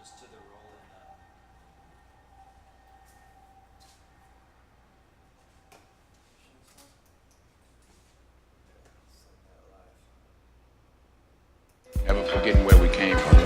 just to the roll in. Never forgetting where we came from.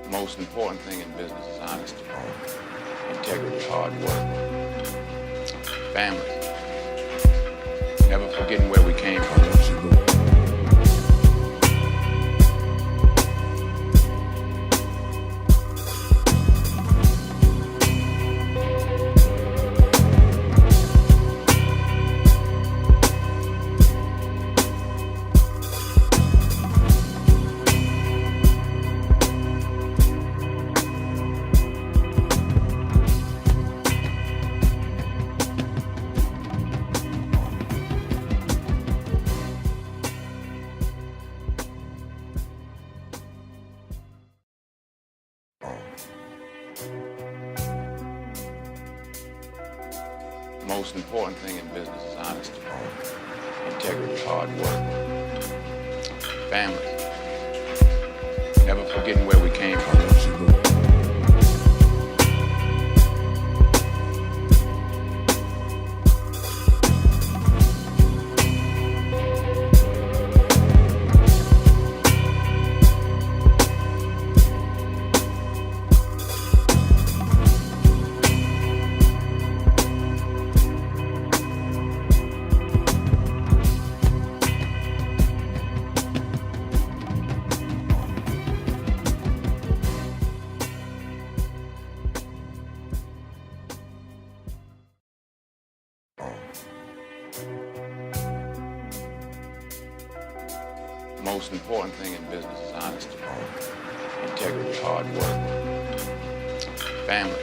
The most important thing in business is honesty, integrity, hard work, family. Never forgetting where we came from. The most important thing in business is honesty, integrity, hard work, family. Never forgetting where we came from. The most important thing in business is honesty, integrity, hard work, family.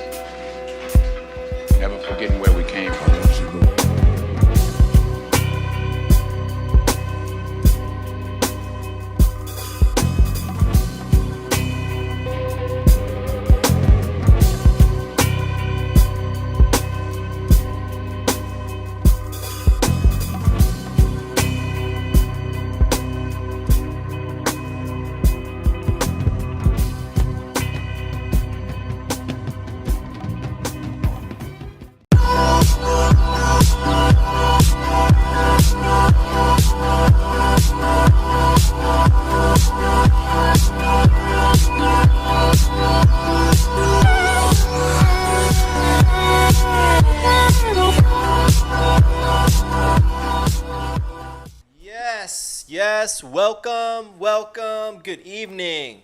Never forgetting where we came from. Yes, welcome, good evening.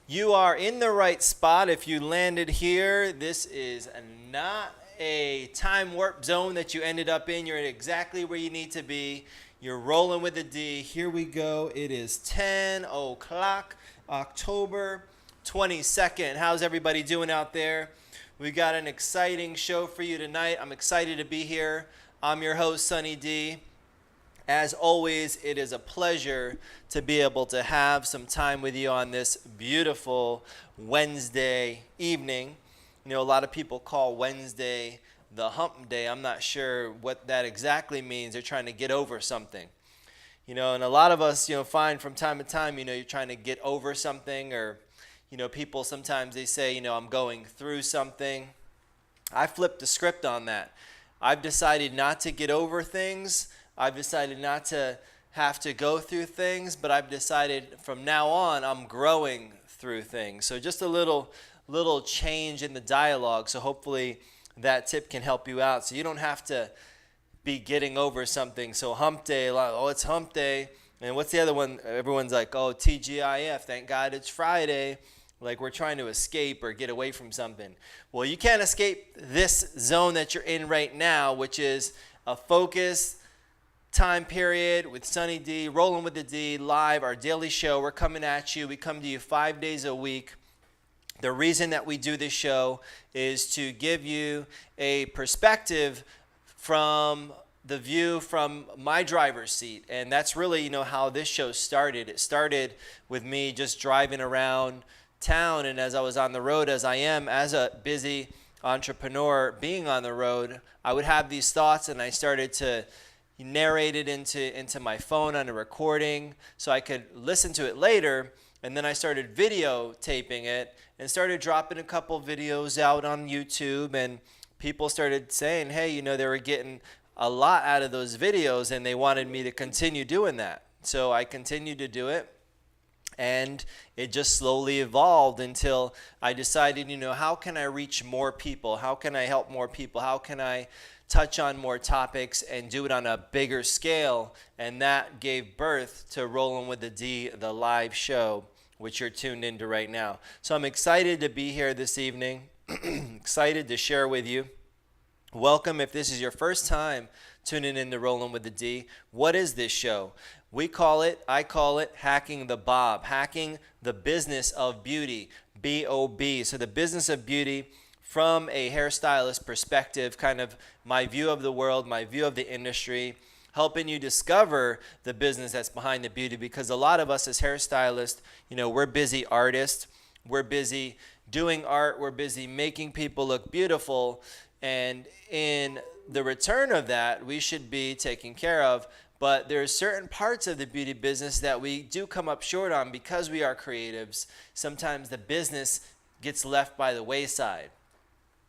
You are in the right spot if you landed here. This is not a time warp zone that you ended up in. You're exactly where you need to be. You're rolling with a D. Here we go. It is 10 o'clock, October 22nd. How's everybody doing out there? We got an exciting show for you tonight. I'm excited to be here. I'm your host, Sunny D. As always, it is a pleasure to be able to have some time with you on this beautiful Wednesday evening. You know, a lot of people call Wednesday the hump day. I'm not sure what that exactly means. They're trying to get over something. You know, and a lot of us, find from time to time, you're trying to get over something, or, people sometimes they say, I'm going through something. I flipped the script on that. I've decided not to get over things. I've decided not to have to go through things, but I've decided from now on I'm growing through things. So just a little change in the dialogue. So hopefully that tip can help you out. So you don't have to be getting over something. So hump day, it's hump day. And what's the other one? Everyone's like, oh, TGIF, thank God it's Friday. like we're trying to escape or get away from something. Well, you can't escape this zone that you're in right now, which is a focus time period with Sunny D, Rolling with the D, live, our daily show. We're coming at you. We come to you 5 days a week. The reason that we do this show is to give you a perspective from the view from my driver's seat. And that's really, how this show started. It started with me just driving around town, and as I was on the road, as I am as a busy entrepreneur being on the road, I would have these thoughts, and I started to narrate it into my phone on a recording so I could listen to it later. And then I started videotaping it and started dropping a couple videos out on YouTube, and people started saying, hey, they were getting a lot out of those videos and they wanted me to continue doing that. So I continued to do it, and it just slowly evolved until I decided, how can I reach more people? How can I help more people? How can I touch on more topics and do it on a bigger scale? And that gave birth to Rolling with the D, the live show, which you're tuned into right now. So I'm excited to be here this evening, excited to share with you. Welcome if this is your first time tuning in to Rolling with the D. What is this show? I call it Hacking the Bob, hacking the business of beauty, B-O-B. So the business of beauty from a hairstylist perspective, kind of my view of the world, my view of the industry, helping you discover the business that's behind the beauty, because a lot of us as hairstylists, we're busy artists, we're busy doing art, we're busy making people look beautiful, and in the return of that, we should be taken care of. But there are certain parts of the beauty business that we do come up short on because we are creatives. Sometimes the business gets left by the wayside.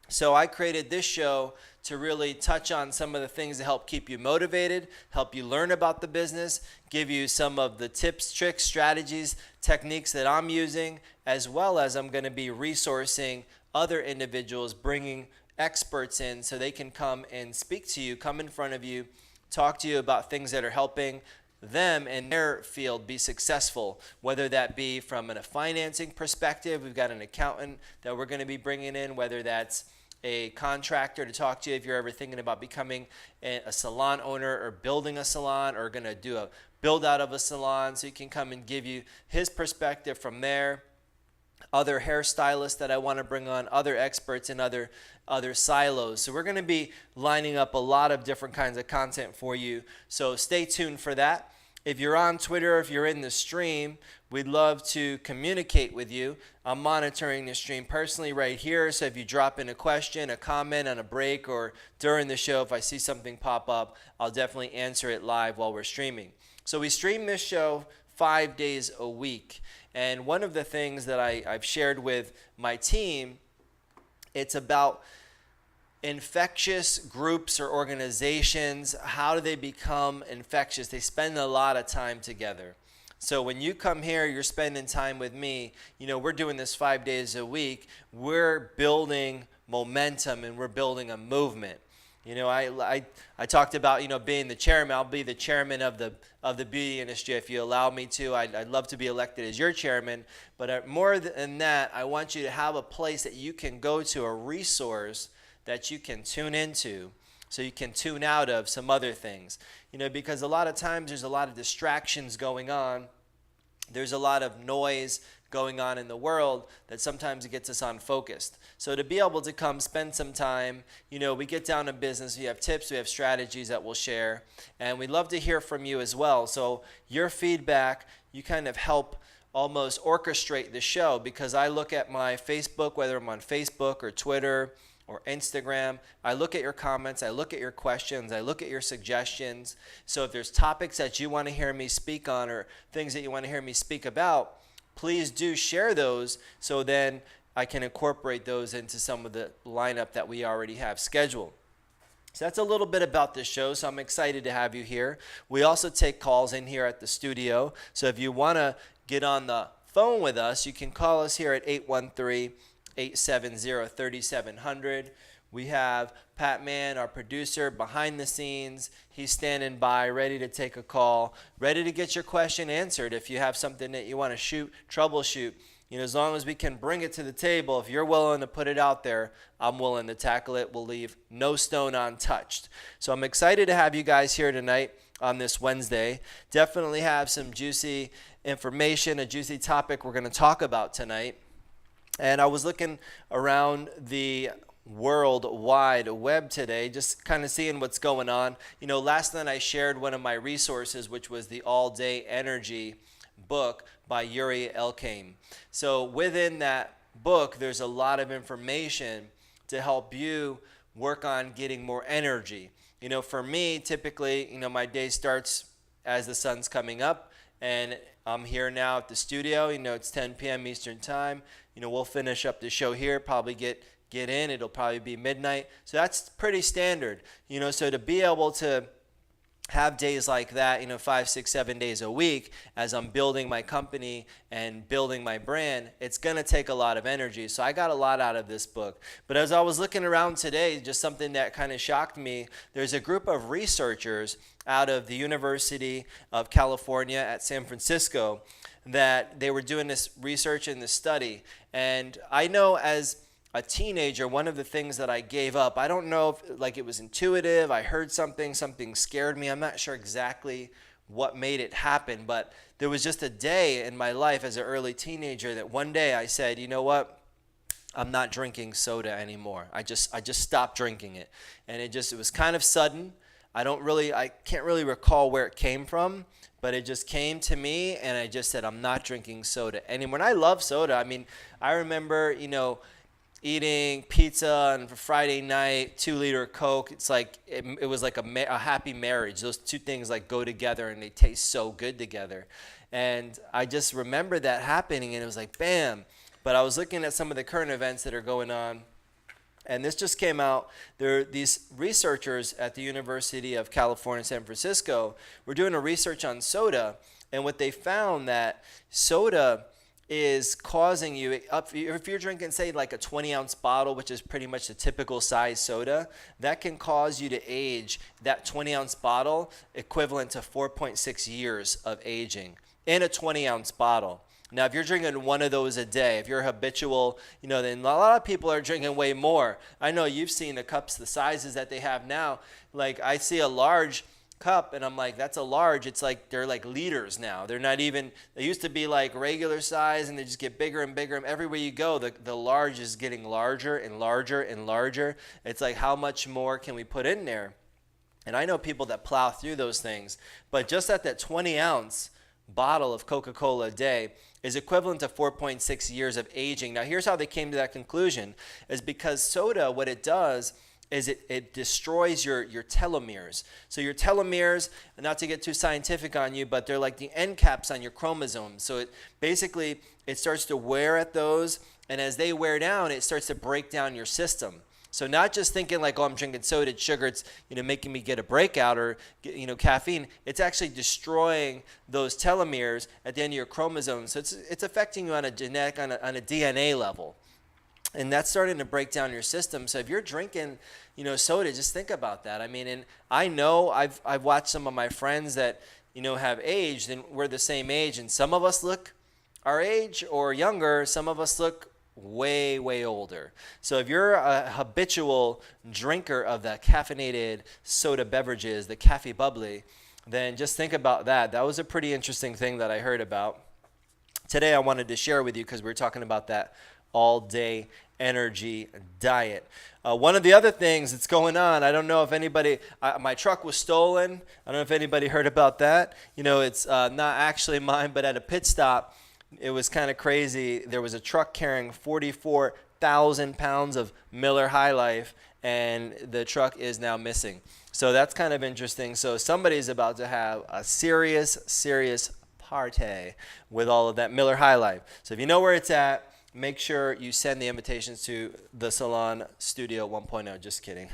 So I created this show to really touch on some of the things that help keep you motivated, help you learn about the business, give you some of the tips, tricks, strategies, techniques that I'm using, as well as I'm going to be resourcing other individuals, bringing experts in so they can come and speak to you, come in front of you, talk to you about things that are helping them in their field be successful, whether that be from a financing perspective. We've got an accountant that we're going to be bringing in, whether that's a contractor to talk to you if you're ever thinking about becoming a salon owner or building a salon or going to do a build out of a salon, so he can come and give you his perspective from there. Other hairstylists that I want to bring on, other experts in other silos. So we're going to be lining up a lot of different kinds of content for you. So stay tuned for that. If you're on Twitter, if you're in the stream, we'd love to communicate with you. I'm monitoring the stream personally right here. So if you drop in a question, a comment on a break, or during the show, if I see something pop up, I'll definitely answer it live while we're streaming. So we stream this show 5 days a week. And one of the things that I've shared with my team, it's about infectious groups or organizations. How do they become infectious? They spend a lot of time together. So when you come here, you're spending time with me. We're doing this 5 days a week. We're building momentum and we're building a movement. I talked about, being the chairman. I'll be the chairman of the beauty industry if you allow me to. I'd love to be elected as your chairman. But more than that, I want you to have a place that you can go to, a resource that you can tune into, so you can tune out of some other things. Because a lot of times there's a lot of distractions going on. There's a lot of noise going on in the world that sometimes it gets us unfocused. So to be able to come spend some time, we get down to business, we have tips, we have strategies that we'll share, and we'd love to hear from you as well. So your feedback, you kind of help almost orchestrate the show, because I look at my Facebook, whether I'm on Facebook or Twitter or Instagram, I look at your comments, I look at your questions, I look at your suggestions. So if there's topics that you want to hear me speak on or things that you want to hear me speak about, please do share those, so then I can incorporate those into some of the lineup that we already have scheduled. So that's a little bit about this show, so I'm excited to have you here. We also take calls in here at the studio, so if you want to get on the phone with us, you can call us here at 813-870-3700. We have Pat Mann, our producer, behind the scenes. He's standing by, ready to take a call, ready to get your question answered. If you have something that you want to troubleshoot, as long as we can bring it to the table, if you're willing to put it out there, I'm willing to tackle it. We'll leave no stone untouched. So I'm excited to have you guys here tonight on this Wednesday. Definitely have some juicy information, a juicy topic we're going to talk about tonight. And I was looking around the World Wide Web today, just kind of seeing what's going on. Last night I shared one of my resources, which was the All Day Energy book by Yuri Elkaim. So within that book, there's a lot of information to help you work on getting more energy. For me, typically, my day starts as the sun's coming up, and I'm here now at the studio. It's 10 p.m. Eastern Time. We'll finish up the show here, probably get in. It'll probably be midnight. So that's pretty standard. So to be able to have days like that, 5, 6, 7 days a week as I'm building my company and building my brand, it's going to take a lot of energy. So I got a lot out of this book. But as I was looking around today, just something that kind of shocked me, there's a group of researchers out of the University of California at San Francisco that they were doing this research and this study. And I know as a teenager, one of the things that I gave up, I don't know if it was intuitive, I heard something scared me. I'm not sure exactly what made it happen, but there was just a day in my life as an early teenager that one day I said, you know what? I'm not drinking soda anymore. I just stopped drinking it. And it was kind of sudden. I can't really recall where it came from, but it just came to me and I just said, I'm not drinking soda anymore. And I love soda. I remember, eating pizza on Friday night, 2-liter Coke. It's like it was like a happy marriage. Those two things go together and they taste so good together. And I just remember that happening and it was like bam. But I was looking at some of the current events that are going on, and this just came out. These researchers at the University of California, San Francisco, were doing a research on soda, and what they found that soda is causing you, if you're drinking, say, a 20-ounce bottle, which is pretty much the typical size soda, that can cause you to age that 20-ounce bottle equivalent to 4.6 years of aging in a 20-ounce bottle. Now, if you're drinking one of those a day, if you're habitual, then a lot of people are drinking way more. I know you've seen the cups, the sizes that they have now. I see a large cup and I'm like, that's a large. It's they're liters now. They're not even, they used to be regular size and they just get bigger and bigger. And everywhere you go, the large is getting larger and larger and larger. It's how much more can we put in there? And I know people that plow through those things, but just at that 20-ounce bottle of Coca-Cola a day is equivalent to 4.6 years of aging. Now, here's how they came to that conclusion, is because soda, what it does is it destroys your telomeres. So your telomeres, not to get too scientific on you, but they're like the end caps on your chromosomes. So it starts to wear at those, and as they wear down, it starts to break down your system. So not just thinking oh, I'm drinking soda, it's sugar, it's making me get a breakout or caffeine. It's actually destroying those telomeres at the end of your chromosomes. So it's affecting you on a genetic, on a DNA level. And that's starting to break down your system. So if you're drinking, soda, just think about that. And I know I've watched some of my friends that, have aged, and we're the same age, and some of us look our age or younger, some of us look way, way older. So if you're a habitual drinker of the caffeinated soda beverages, the cafe bubbly, then just think about that. That was a pretty interesting thing that I heard about. Today I wanted to share with you because we were talking about that all-day energy diet. One of the other things that's going on, I don't know if anybody, my truck was stolen. I don't know if anybody heard about that. It's not actually mine, but at a pit stop, it was kind of crazy. There was a truck carrying 44,000 pounds of Miller High Life, and the truck is now missing. So that's kind of interesting. So somebody's about to have a serious party with all of that Miller High Life. So if you know where it's at, make sure you send the invitations to the Salon Studio 1.0. Just kidding.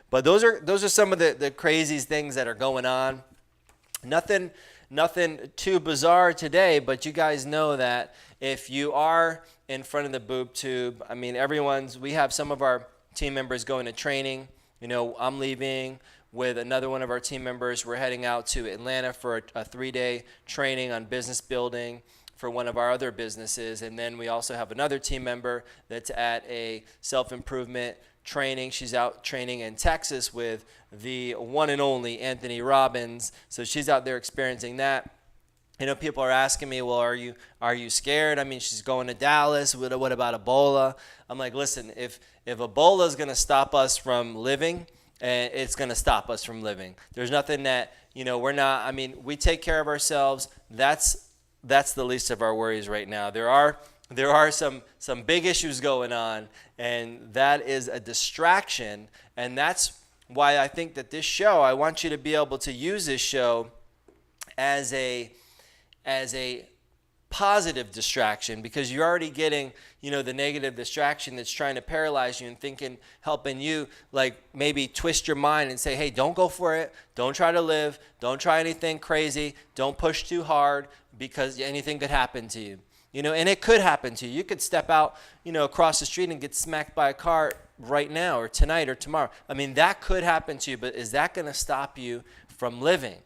But those are some of the crazy things that are going on. Nothing too bizarre today, but you guys know that if you are in front of the boob tube, we have some of our team members going to training. I'm leaving with another one of our team members. We're heading out to Atlanta for a 3-day training on business building for one of our other businesses. And then we also have another team member that's at a self-improvement training. She's out training in Texas with the one and only Anthony Robbins. So she's out there experiencing that. You know, people are asking me, well, are you scared? I mean, she's going to Dallas. What about Ebola? I'm like, listen, if Ebola is going to stop us from living, and it's going to stop us from living. There's nothing that, we're not, I mean, we take care of ourselves. That's the least of our worries right now. There are some big issues going on, and that is a distraction. And that's why I think that this show, I want you to be able to use this show as a positive distraction, because you're already getting, the negative distraction that's trying to paralyze you and helping you like maybe twist your mind and say, hey, don't go for it. Don't try to live. Don't try anything crazy. Don't push too hard, because anything could happen to you. And it could happen to you. You could step out, across the street and get smacked by a car right now or tonight or tomorrow. I mean, that could happen to you, but is that going to stop you from living?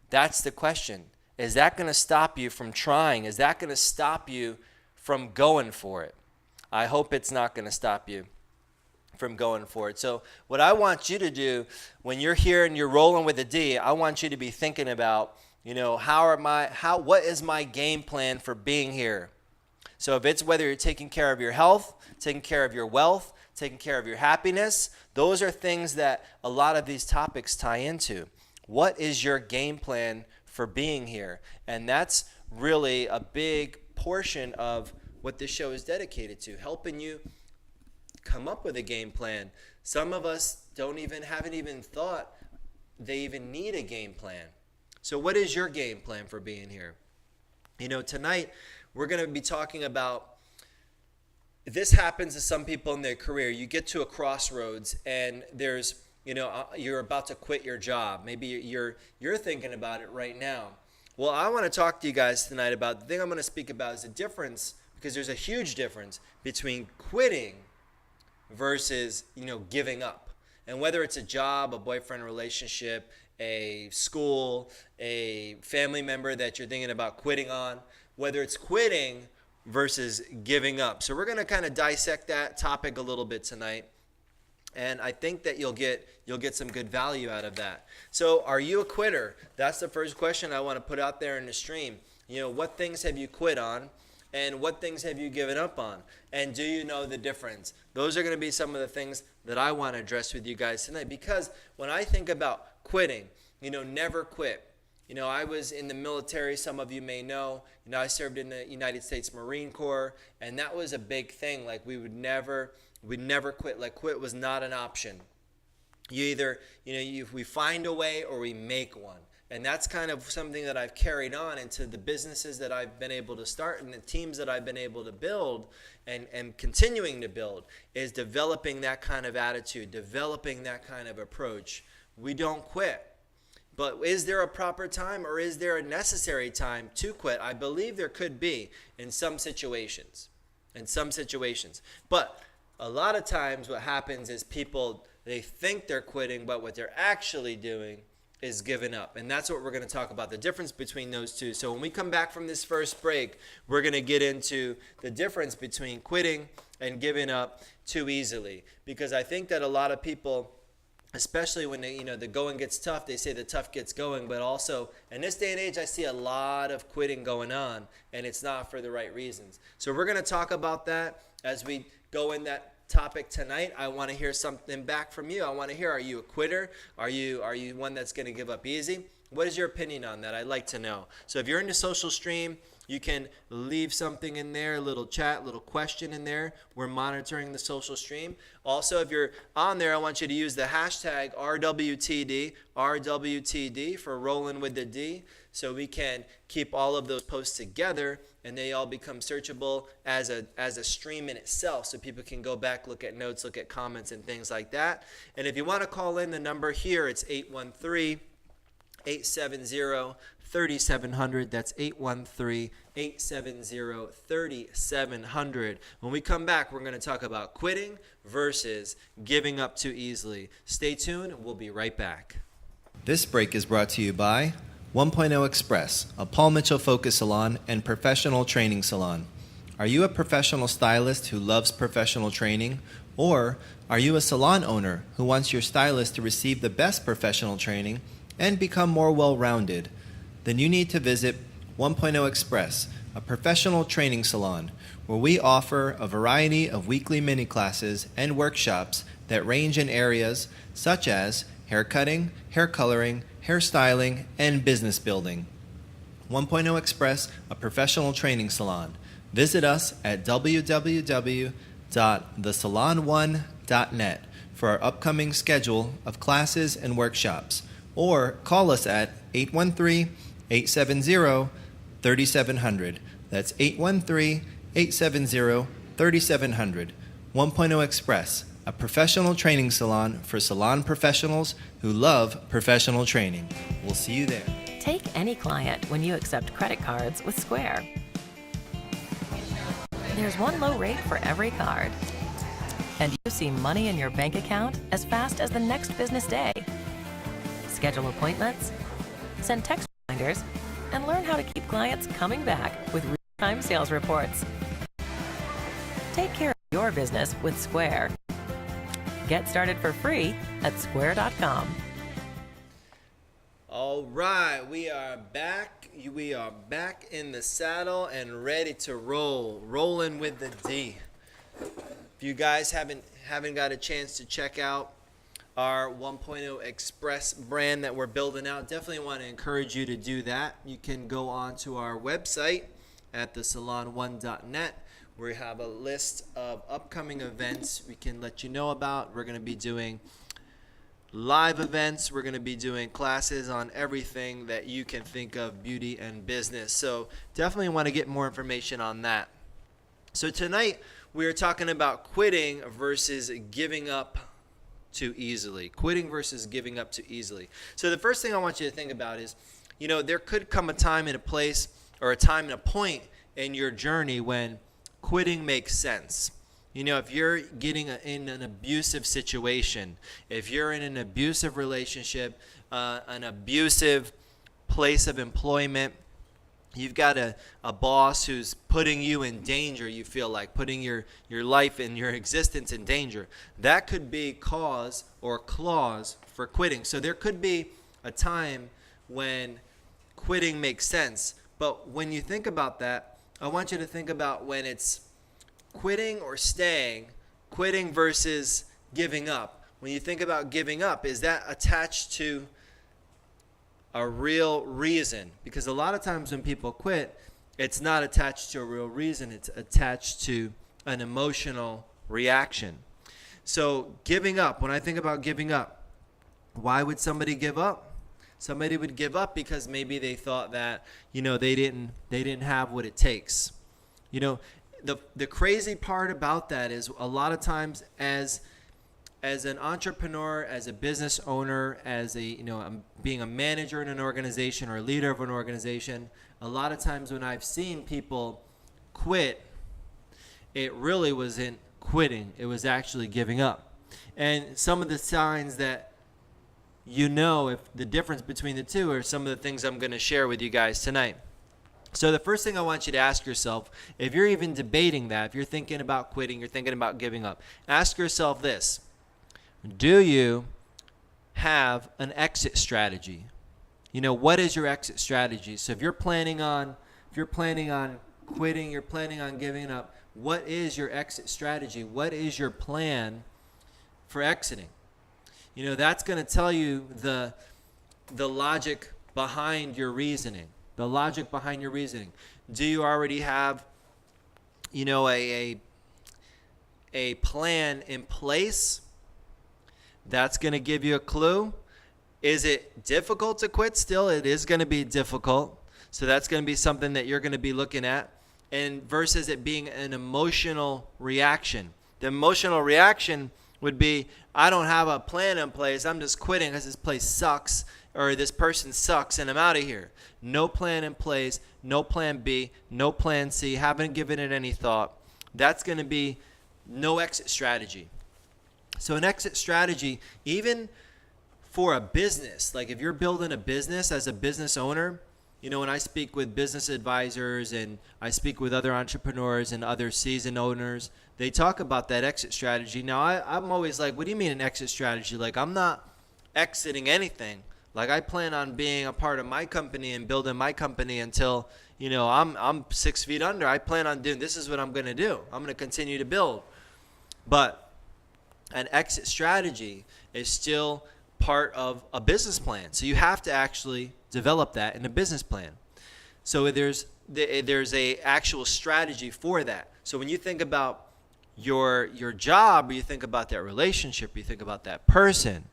That's the question. Is that going to stop you from trying? Is that going to stop you from going for it? I hope it's not going to stop you from going for it. So what I want you to do when you're here and you're rolling with a D, I want you to be thinking about, what is my game plan for being here? So if it's whether you're taking care of your health, taking care of your wealth, taking care of your happiness, those are things that a lot of these topics tie into. What is your game plan for being here? And that's really a big portion of what this show is dedicated to, helping you come up with a game plan. Some of us haven't even thought they even need a game plan. So what is your game plan for being here? Tonight we're going to be talking about, this happens to some people in their career. You get to a crossroads and there's you're about to quit your job. Maybe you're thinking about it right now. Well, I want to talk to you guys tonight about, the thing I'm going to speak about is a difference, because there's a huge difference between quitting versus, giving up. And whether it's a job, a boyfriend relationship, a school, a family member that you're thinking about quitting on, whether it's quitting versus giving up. So we're going to kind of dissect that topic a little bit tonight. And I think that you'll get some good value out of that. So are you a quitter? That's the first question I want to put out there in the stream. What things have you quit on? And what things have you given up on? And do you know the difference? Those are going to be some of the things that I want to address with you guys tonight. Because when I think about quitting, never quit. I was in the military, some of you may know. I served in the United States Marine Corps, and that was a big thing. Like we'd never quit. Like quit was not an option. You either, we find a way or we make one. And that's kind of something that I've carried on into the businesses that I've been able to start and the teams that I've been able to build and continuing to build, is developing that kind of attitude, developing that kind of approach. We don't quit. But is there a proper time, or is there a necessary time to quit? I believe there could be in some situations. But a lot of times what happens is people, they think they're quitting, but what they're actually doing is giving up. And that's what we're going to talk about, the difference between those two. So when we come back from this first break, we're going to get into the difference between quitting and giving up too easily. Because I think that a lot of people, especially when the going gets tough, they say the tough gets going. But also in this day and age, I see a lot of quitting going on, and it's not for the right reasons. So we're going to talk about that as we go in that topic tonight. I want to hear something back from you. I want to hear, are you a quitter? Are you one that's going to give up easy? What is your opinion on that? I'd like to know. So if you're in the social stream, you can leave something in there, a little chat, little question in there. We're monitoring the social stream. Also, if you're on there, I want you to use the hashtag RWTD for Rolling with the D, so we can keep all of those posts together and they all become searchable as a stream in itself, so people can go back, look at notes, look at comments and things like that. And if you want to call in, the number here, it's 813-870-3700. That's 813-870-3700. When we come back, we're going to talk about quitting versus giving up too easily. Stay tuned. We'll be right back. This break is brought to you by 1.0 Express, a Paul Mitchell focus salon and professional training salon. Are you a professional stylist who loves professional training? Or are you a salon owner who wants your stylist to receive the best professional training and become more well-rounded? Then you need to visit 1.0 Express, a professional training salon, where we offer a variety of weekly mini classes and workshops that range in areas such as hair cutting, hair coloring, hairstyling, and business building. 1.0 Express, a professional training salon. Visit us at www.thesalon1.net for our upcoming schedule of classes and workshops, or call us at 813-870-3700. That's 813-870-3700. 1.0 Express, a professional training salon for salon professionals who love professional training. We'll see you there. Take any client when you accept credit cards with Square. There's one low rate for every card, and you see money in your bank account as fast as the next business day. Schedule appointments, send text reminders, and learn how to keep clients coming back with real-time sales reports. Take care of your business with Square. Get started for free at square.com. All right, we are back. We are back in the saddle and ready to roll. Rolling with the D. If you guys haven't got a chance to check out our 1.0 Express brand that we're building out, definitely want to encourage you to do that. You can go on to our website at thesalon1.net. We have a list of upcoming events we can let you know about. We're going to be doing live events. We're going to be doing classes on everything that you can think of, beauty and business. So definitely want to get more information on that. So tonight we are talking about quitting versus giving up too easily. Quitting versus giving up too easily. So the first thing I want you to think about is, there could come a time and a place, or a time and a point in your journey when quitting makes sense. If you're getting in an abusive situation, if you're in an abusive relationship, an abusive place of employment, you've got a boss who's putting you in danger, you feel like, putting your life and your existence in danger, that could be cause or clause for quitting. So there could be a time when quitting makes sense. But when you think about that, I want you to think about when it's quitting or staying, quitting versus giving up. When you think about giving up, is that attached to a real reason? Because a lot of times when people quit, it's not attached to a real reason. It's attached to an emotional reaction. So giving up, when I think about giving up, why would somebody give up? Somebody would give up because maybe they thought that, they didn't have what it takes. The crazy part about that is a lot of times as an entrepreneur, as a business owner, as being a manager in an organization or a leader of an organization, a lot of times when I've seen people quit, it really wasn't quitting. It was actually giving up. And some of the signs that if the difference between the two are some of the things I'm going to share with you guys tonight. So the first thing I want you to ask yourself, if you're even debating that, if you're thinking about quitting, you're thinking about giving up, ask yourself this: do you have an exit strategy? What is your exit strategy? So if you're planning on quitting, you're planning on giving up, what is your exit strategy? What is your plan for exiting? That's going to tell you the logic behind your reasoning. The logic behind your reasoning. Do you already have, a plan in place? That's going to give you a clue. Is it difficult to quit still? It is going to be difficult. So that's going to be something that you're going to be looking at. And versus it being an emotional reaction. The emotional reaction would be, I don't have a plan in place. I'm just quitting because this place sucks, or this person sucks, and I'm out of here. No plan in place, no plan B, no plan C, haven't given it any thought. That's going to be no exit strategy. So an exit strategy, even for a business, like if you're building a business as a business owner, when I speak with business advisors and I speak with other entrepreneurs and other seasoned owners, they talk about that exit strategy. Now, I'm always like, what do you mean an exit strategy? Like, I'm not exiting anything. Like, I plan on being a part of my company and building my company until, I'm 6 feet under. I plan on doing, this is what I'm going to do. I'm going to continue to build. But an exit strategy is still part of a business plan. So you have to actually develop that in a business plan. So there's a actual strategy for that. So when you think about your job, or you think about that relationship, or you think about that person,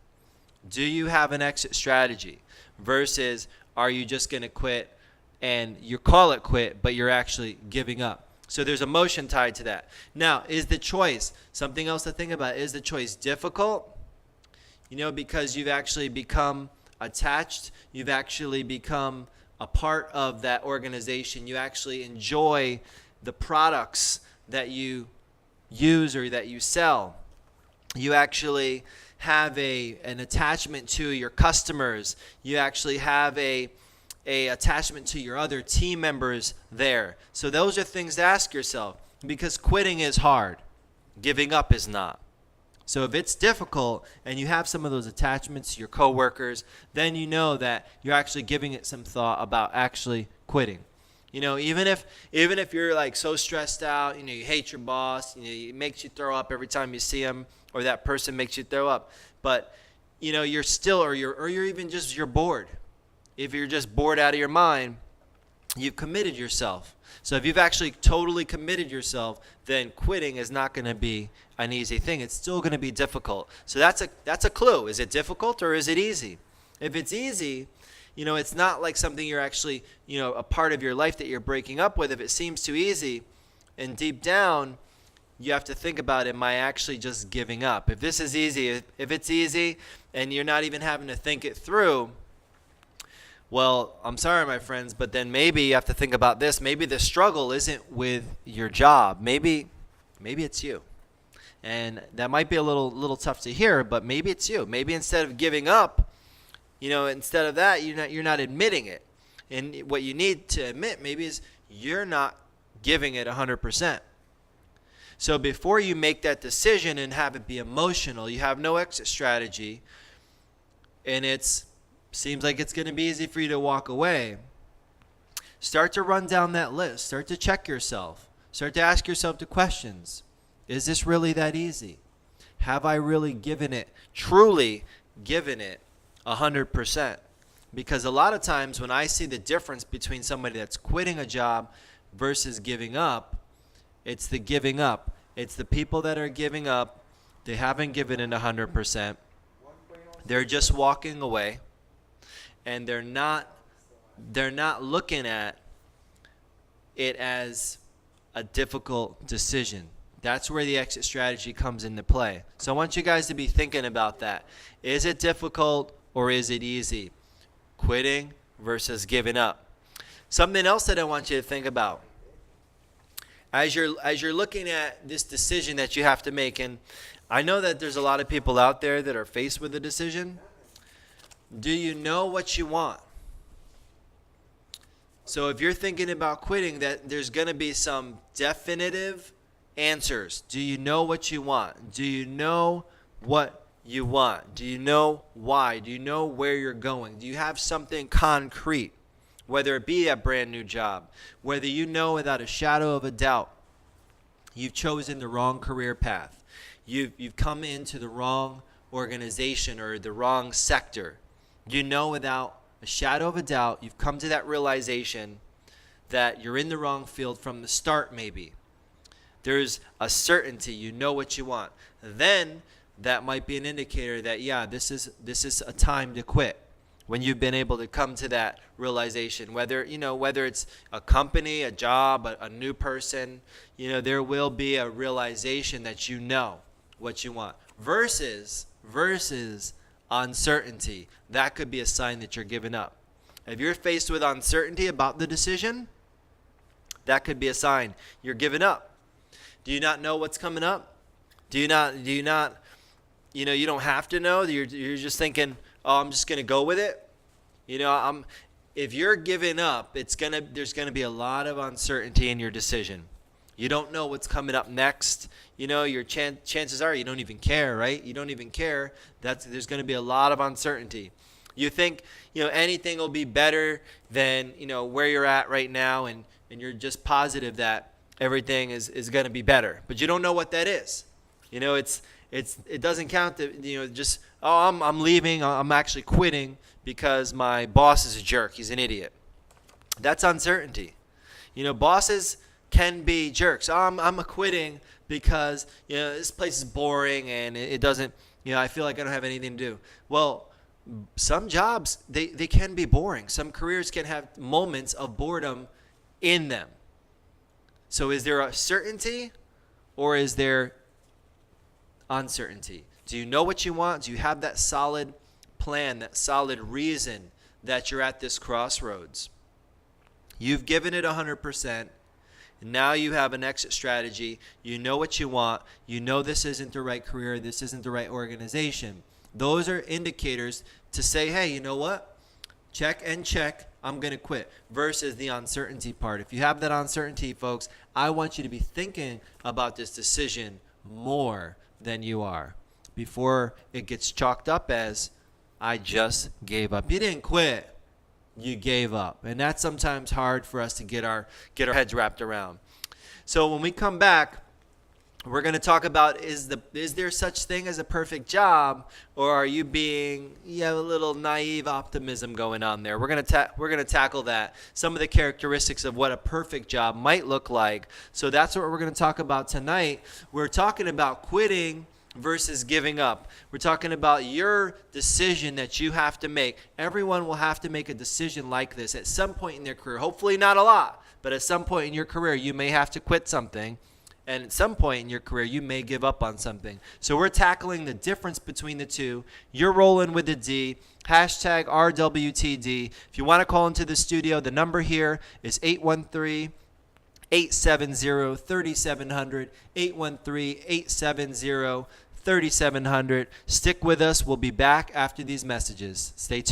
do you have an exit strategy? Versus, are you just going to quit and you call it quit, but you're actually giving up? So there's emotion tied to that. Now, is the choice, something else to think about, is the choice difficult? Because you've actually become attached, you've actually become a part of that organization, you actually enjoy the products that you use or that you sell. You actually have an attachment to your customers. You actually have a attachment to your other team members there. So those are things to ask yourself, because quitting is hard. Giving up is not. So if it's difficult and you have some of those attachments to your coworkers, then you know that you're actually giving it some thought about actually quitting. Even if you're like so stressed out, you hate your boss, it makes you throw up every time you see him, or that person makes you throw up. But you're still, or you're even just, you're bored. If you're just bored out of your mind, you've committed yourself. So if you've actually totally committed yourself, then quitting is not going to be an easy thing. It's still going to be difficult. So that's a clue. Is it difficult or is it easy? If it's easy, it's not like something you're actually, a part of your life that you're breaking up with. If it seems too easy, and deep down, you have to think about, am I actually just giving up? If this is easy, if it's easy and you're not even having to think it through, well, I'm sorry, my friends, but then maybe you have to think about this. Maybe the struggle isn't with your job. Maybe it's you. And that might be a little tough to hear, but maybe it's you. Maybe instead of giving up, instead of that, you're not admitting it. And what you need to admit maybe is you're not giving it 100%. So before you make that decision and have it be emotional, you have no exit strategy, and seems like it's going to be easy for you to walk away, start to run down that list. Start to check yourself. Start to ask yourself the questions. Is this really that easy? Have I really truly given it 100%? Because a lot of times when I see the difference between somebody that's quitting a job versus giving up, it's the giving up. It's the people that are giving up. They haven't given it 100%. They're just walking away. And they're not looking at it as a difficult decision. That's where the exit strategy comes into play. So I want you guys to be thinking about that. Is it difficult or is it easy? Quitting versus giving up. Something else that I want you to think about. As you're looking at this decision that you have to make, and I know that there's a lot of people out there that are faced with a decision. Do you know what you want? So if you're thinking about quitting, that there's going to be some definitive answers. Do you know what you want? Do you know what you want? Do you know why? Do you know where you're going? Do you have something concrete? Whether it be a brand new job, whether you know without a shadow of a doubt you've chosen the wrong career path, you've come into the wrong organization or the wrong sector. You know without a shadow of a doubt you've come to that realization that you're in the wrong field from the start. Maybe there's a certainty, you know what you want. Then that might be an indicator that, yeah, this is a time to quit. When you've been able to come to that realization, whether it's a company, a job, a new person, there will be a realization that you know what you want. Versus uncertainty. That could be a sign that you're giving up. If you're faced with uncertainty about the decision, that could be a sign you're giving up. Do you not know what's coming up? Do you not, you don't have to know. You're just thinking, oh, I'm just going to go with it. If you're giving up, there's going to be a lot of uncertainty in your decision. You don't know what's coming up next. Your chances are you don't even care, right? You don't even care. There's going to be a lot of uncertainty. You think, anything will be better than, where you're at right now, and you're just positive that everything is going to be better. But you don't know what that is. It doesn't count that, just, oh, I'm leaving, I'm actually quitting because my boss is a jerk. He's an idiot. That's uncertainty. Bosses can be jerks. Oh, I'm quitting because, this place is boring and it doesn't, I feel like I don't have anything to do. Well, some jobs, they can be boring. Some careers can have moments of boredom in them. So is there a certainty or is there uncertainty? Do you know what you want? Do you have that solid plan, that solid reason that you're at this crossroads? You've given it 100%. Now you have an exit strategy. You know what you want. You know this isn't the right career. This isn't the right organization. Those are indicators to say, hey, you know what? Check and check. I'm going to quit. Versus the uncertainty part. If you have that uncertainty, folks, I want you to be thinking about this decision more than you are before it gets chalked up as, I just gave up. You didn't quit. You gave up. And that's sometimes hard for us to get our heads wrapped around. So when we come back, we're going to talk about is there such thing as a perfect job, or are you you have a little naive optimism going on there? We're going to tackle that, some of the characteristics of what a perfect job might look like. So that's what we're going to talk about tonight. We're talking about quitting versus giving up. We're talking about your decision that you have to make. Everyone will have to make a decision like this at some point in their career. Hopefully not a lot, but at some point in your career, you may have to quit something. And at some point in your career, you may give up on something. So we're tackling the difference between the two. You're rolling with the D. Hashtag RWTD. If you want to call into the studio, the number here is 813-870-3700. 813-870-3700. Stick with us. We'll be back after these messages. Stay tuned.